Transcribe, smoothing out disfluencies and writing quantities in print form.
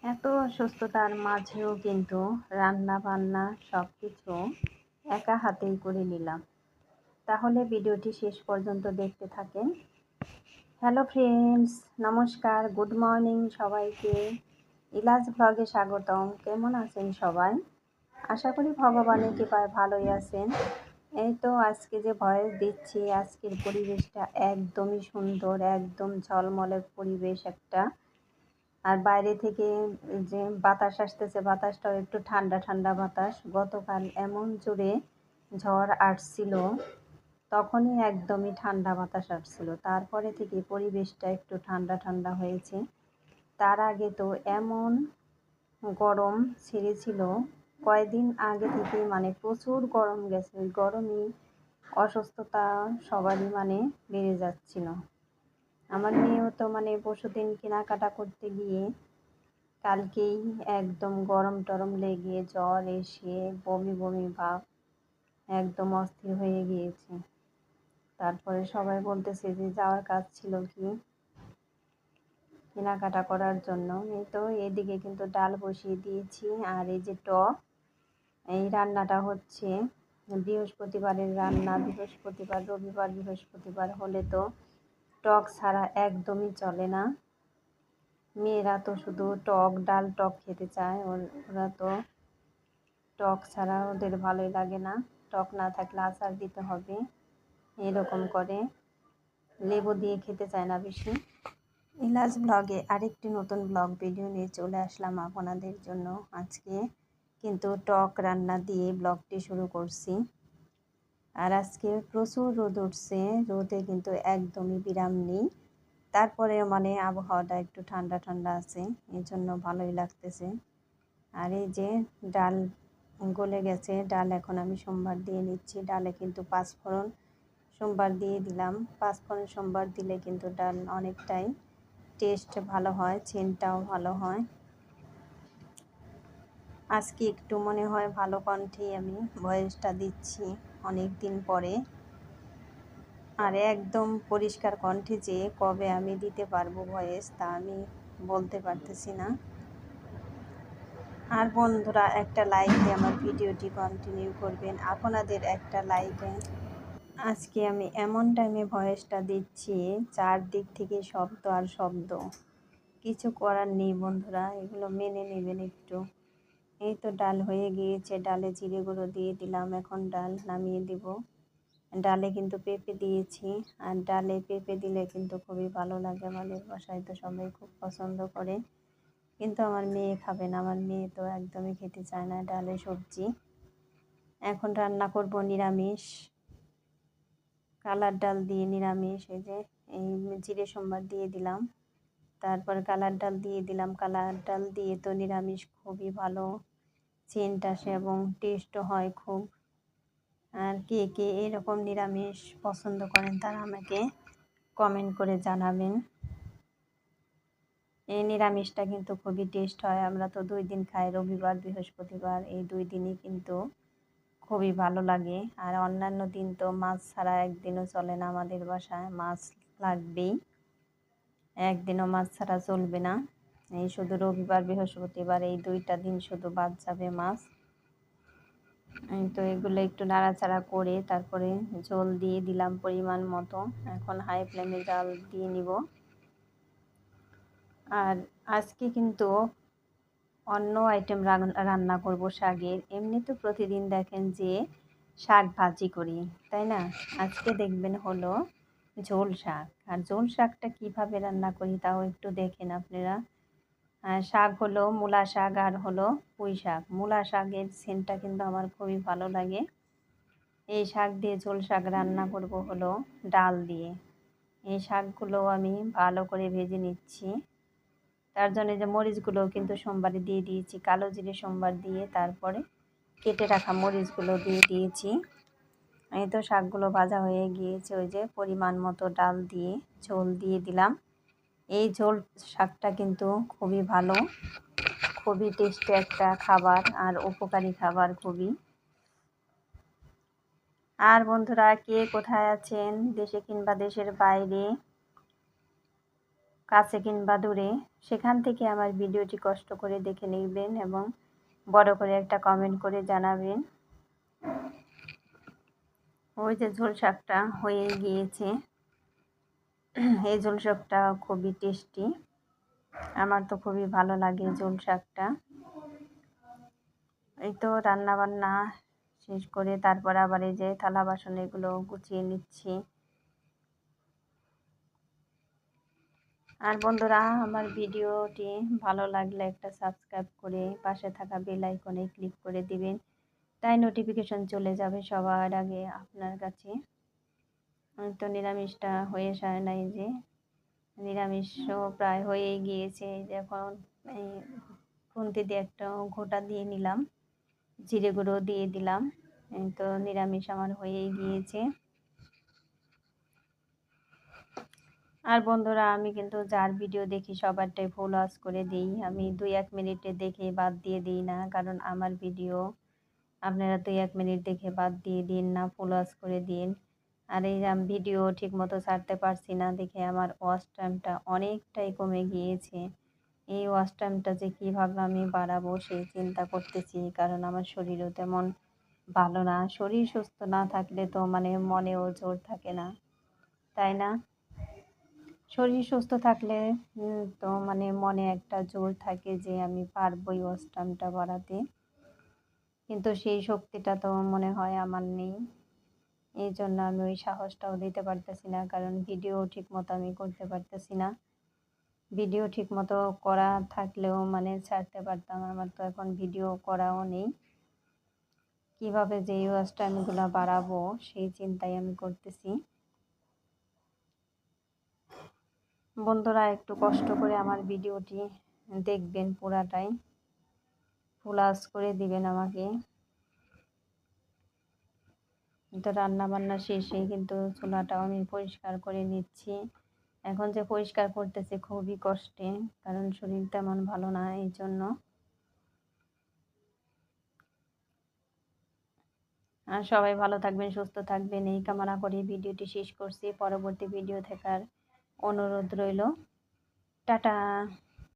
এত অসুস্থতার মাঝেও কিন্তু রান্না বান্না সব কিছু একা হাতেই করে নিলাম। তাহলে ভিডিওটি শেষ পর্যন্ত দেখতে থাকেন। হ্যালো ফ্রেন্ডস, নমস্কার, গুড মর্নিং সবাইকে। ইলাজ ব্লগে স্বাগতম। কেমন আছেন সবাই? আশা করি ভগবানের কৃপায় ভালোই আছেন। এই তো আজকে যে ভয়েস দিচ্ছি, আজকের পরিবেশটা একদমই সুন্দর, একদম ঝলমলে পরিবেশ একটা। আর বাইরে থেকে যে বাতাস আসতেছে, বাতাসটাও একটু ঠান্ডা ঠান্ডা বাতাস। গতকাল এমন জোরে ঝড় আসছিল, তখনই একদমই ঠান্ডা বাতাস আসছিল। তারপরে থেকে পরিবেশটা একটু ঠান্ডা ঠান্ডা হয়েছে। তার আগে তো এমন গরম ছেড়েছিল, কয়েকদিন আগে থেকে মানে প্রচুর গরম গেছে। ওই গরমই অসুস্থতা সবারই মানে বেড়ে যাচ্ছিল। আমার মেয়েও তো মানে পরশুদিন কেনাকাটা করতে গিয়ে কালকেই একদম গরম টরম লেগে জ্বর এসে বমি বমি ভাব, একদম অস্থির হয়ে গিয়েছে। তারপরে সবাই বলতেছে যে যাওয়ার কাজ ছিল কি কেনাকাটা করার জন্য। এই তো এদিকে কিন্তু ডাল বসিয়ে দিয়েছি, আর এই যে টক, এই রান্নাটা হচ্ছে বৃহস্পতিবারের রান্না। বৃহস্পতিবার, রবিবার, বৃহস্পতিবার হলে তো টক ছাড়া একদমই চলে না। মেয়েরা তো শুধু টক ডাল টক খেতে চায়, ওরা তো টক ছাড়া ওদের ভালোই লাগে না। টক না থাকলে আচার দিতে হবে, এরকম করে। লেবু দিয়ে খেতে চায় না বেশি। ইলাজ ব্লগে আরেকটি নতুন ব্লগ ভিডিও নিয়ে চলে আসলাম আপনাদের জন্য। আজকে কিন্তু টক রান্না দিয়ে ব্লগটি শুরু করছি। আর আজকে প্রচুর রোদ উঠছে, রোদে কিন্তু একদমই বিরাম নেই। তারপরে মানে আবহাওয়াটা একটু ঠান্ডা ঠান্ডা আছে, এই জন্য ভালোই লাগতেছে। আর এই যে ডাল গলে গেছে, ডাল এখন আমি সোমবার দিয়ে নিচ্ছি। ডালে কিন্তু পাঁচফোড়ন সোমবার দিয়ে দিলাম। পাঁচফোড়ন সোমবার দিলে কিন্তু ডাল অনেকটাই টেস্ট ভালো হয়, সেন্টটাও ভালো হয়। আজকে একটু মনে হয় ভালো কণ্ঠেই আমি ভয়েসটা দিচ্ছি অনেক দিন পরে। আর একদম পরিষ্কার কণ্ঠে যে কবে আমি দিতে পারবো ভয়েস, তা আমি বলতে পারতেছি না। আর বন্ধুরা, একটা লাইক দিয়ে আমার ভিডিওটি কন্টিনিউ করবেন। আপনাদের একটা লাইকে আজকে আমি এমন টাইমে ভয়েসটা দিচ্ছি, চারদিক থেকে শব্দ আর শব্দ, কিছু করার নেই বন্ধুরা, এগুলো মেনে নেবেন একটু। এই তো ডাল হয়ে গিয়েছে, ডালে জিরে গুঁড়ো দিয়ে দিলাম। এখন ডাল নামিয়ে দিব। ডালে কিন্তু পেঁপে দিয়েছি, আর ডালে পেঁপে দিলে কিন্তু খুবই ভালো লাগে। আমাদের বাসায় তো সবাই খুব পছন্দ করে, কিন্তু আমার মেয়ে খাবে না। আমার মেয়ে তো একদমই খেতে চায় না ডালে সবজি। এখন রান্না করব নিরামিষ, কালার ডাল দিয়ে নিরামিষ। এই যে এই জিরে সোমবার দিয়ে দিলাম, তারপর কালার ডাল দিয়ে দিলাম। কালার ডাল দিয়ে তো নিরামিষ খুবই ভালো সেন্ট আসে এবং টেস্টও হয় খুব। আর কে কে এরকম নিরামিষ পছন্দ করেন তারা আমাকে কমেন্ট করে জানাবেন। এই নিরামিষটা কিন্তু খুবই টেস্ট হয়। আমরা তো 2 দিন খাই, রবিবার বৃহস্পতিবার, এই 2 দিনই কিন্তু খুবই ভালো লাগে। আর অন্যান্য দিন তো মাছ ছাড়া একদিনও চলে না, আমাদের বাসায় মাছ লাগবেই, একদিনও মাছ ছাড়া চলবে না। এই শুধু রবিবার বৃহস্পতিবার এই 2টা দিন শুধু বাদ যাবে মাছ। তো এগুলো একটু নাড়াচাড়া করে তারপরে ঝোল দিয়ে দিলাম পরিমাণ মতো। এখন হাই ফ্লেমে জাল দিয়ে নিব। আর আজকে কিন্তু অন্য আইটেম রান্না করব শাকের। এমনি তো প্রতিদিন দেখেন যে শাক ভাজি করি, তাই না? আজকে দেখবেন হলো ঝোল শাক। আর ঝোল শাকটা কীভাবে রান্না করি তাও একটু দেখেন আপনারা। শাক হলো মূলা শাক আর হলো পুঁই শাক। মূলা শাকের সেন্টটা কিন্তু আমার খুবই ভালো লাগে। এই শাক দিয়ে ঝোল শাক রান্না করব হলো ডাল দিয়ে। এই শাকগুলো আমি ভালো করে ভেজে নিচ্ছি। তার জন্য যে মরিচগুলো কিন্তু সোমবারে দিয়ে দিয়েছি, কালো জিরে সোমবার দিয়ে তারপরে কেটে রাখা মরিচগুলো দিয়ে দিয়েছি। এই তো শাকগুলো ভাজা হয়ে গিয়েছে, ওই যে পরিমাণ মতো ডাল দিয়ে ঝোল দিয়ে দিলাম। এই ঝোল শাকটা কিন্তু খুবই ভালো, খুবই টেস্টি একটা খাবার আর উপকারী খাবার খুবই। আর বন্ধুরা, কে কোথায় আছেন, দেশে কিংবা দেশের বাইরে, কাছে কিংবা দূরে, সেখান থেকে আমার ভিডিওটি কষ্ট করে দেখে নেবেন এবং বড় করে একটা কমেন্ট করে জানাবেন। ওই যে ঝোল শাকটা হয়ে গিয়েছে। এই ঝোল শাকটা খুবই টেস্টি, আমার তো খুবই ভালো লাগে ঝোল শাকটা। এই তো রান্না বান্না শেষ করে তারপর আবার এই যে থালা বাসন এগুলো গুছিয়ে নিচ্ছি। আর বন্ধুরা, আমার ভিডিওটি ভালো লাগলে একটা সাবস্ক্রাইব করে পাশে থাকা বেল আইকনে ক্লিক করে দিবেন, তাই নোটিফিকেশন চলে যাবে সবার আগে আপনার কাছে। তো নিরামিষটা হয়ে সারে নাই, যে নিরামিষও প্রায় হয়ে গিয়েছে। এখন এই খুন্তি দিয়ে একটা ঘোঁটা দিয়ে নিলাম, জিরে গুঁড়ো দিয়ে দিলাম। তো নিরামিষ আমার হয়েই গিয়েছে। আর বন্ধুরা, আমি কিন্তু যার ভিডিও দেখি সবারটাই ফুল ওয়াচ করে দিই। আমি 2-1 মিনিটে দেখে বাদ দিয়ে দিই না, কারণ আমার ভিডিও আপনারা 2-1 মিনিট দেখে বাদ দিয়ে দিন না, ফুল ওয়াচ করে দিন। আর এই যে আমি ভিডিও ঠিক মতো ছাড়তে পারছি না দেখে আমার ওয়াচ টাইমটা অনেকটাই কমে গিয়েছে। এই ওয়াচ টাইমটা যে কীভাবে আমি বাড়াবো সেই চিন্তা করতেছি, কারণ আমার শরীরও তেমন ভালো না। শরীর সুস্থ না থাকলে তো মানে মনেও জোর থাকে না, তাই না? শরীর সুস্থ থাকলে তো মানে মনে একটা জোর থাকে যে আমি পারবই ওয়াচ টাইমটা বাড়াতে, কিন্তু সেই শক্তিটা তো মনে হয় আমার নেই। এই জন্য আমি ওই সাহসটাও দিতে পারতেছি না, কারণ ভিডিও ঠিক মতো আমি করতে পারতেছি না। ভিডিও ঠিক মতো করা থাকলেও মানে ছাড়তে পারতাম, আমার তো এখন ভিডিও করাও নেই। কীভাবে যে এই ওয়াচ টাইমগুলো বাড়াবো সেই চিন্তাই আমি করতেছি। বন্ধুরা, একটু কষ্ট করে আমার ভিডিওটি দেখবেন পুরাটাই, ফুল ওয়াচ করে দিবেন আমাকে। তো রান্না বান্না শেষে কিন্তু চুলাটাও আমি পরিষ্কার করে নিচ্ছি। এখন যে পরিষ্কার করতেছি খুবই কষ্টে, কারণ শরীর তেমন ভালো না, এই জন্য। আর সবাই ভালো থাকবেন, সুস্থ থাকবেন এই কামনা করে ভিডিওটি শেষ করছি। পরবর্তী ভিডিও দেখার অনুরোধ রইল। টাটা।